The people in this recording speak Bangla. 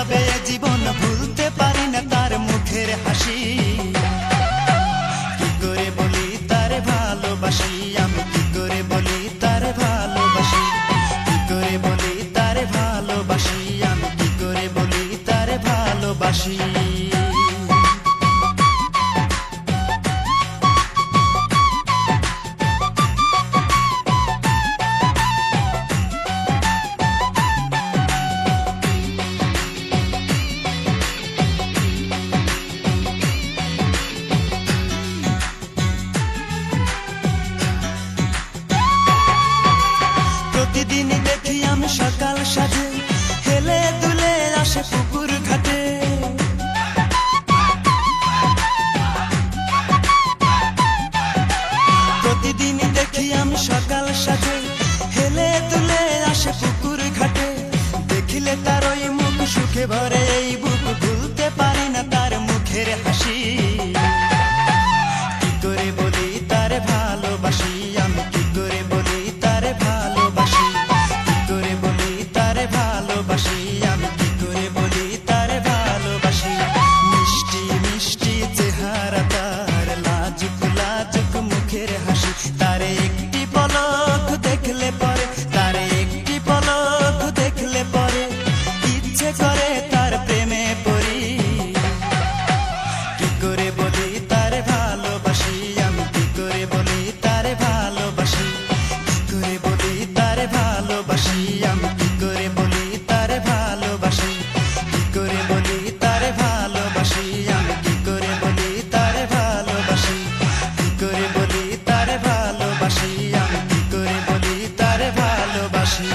যাবে জীবন, ভুলতে পারি না তার মুখের হাসি। কি করে বলি তারে ভালোবাসি, আমি কি করে বলি তারে ভালোবাসি, কি করে বলি তারে ভালোবাসি, আমি কি করে বলি তারে ভালোবাসি। প্রতিদিনই দেখি আমি সকাল সাজে হেলে দুলে আসে পুকুর ঘাটে। প্রতিদিনই দেখি আমি সকাল সাজে হেলে দুলে আসে পুকুর ঘাটে। দেখিলে তার ওই মুখ সুখে ভরে এই বুক, ভুলতে পারি না তার মুখের হাসি। কি করে বলি তারে ভালোবাসি, আমি কি করে বলি তারে ভালোবাসি, কি করে বলি তারে ভালোবাসি, আমি কি করে বলি তারে ভালোবাসি। মিষ্টি মিষ্টি চেহারা তার, লাজুক লাজুক মুখের হাসি, তারে একটি পলক দেখলে পরে, তারে একটি পলক দেখলে পরে ইচ্ছে করে তার প্রেমে পড়ি। কি করে বলি তারে ভালোবাসি, আমি কি করে বলি তারে ভালোবাসি, কি করে বলি তারে ভালোবাসি, আমি কি করে বলি তারে ভালোবাসি, কি করে বলি তারে ভালোবাসি, আমি কি করে বলি তারে ভালোবাসি, কি করে বলি তারে ভালোবাসি, আমি কি করে বলি তারে ভালোবাসি।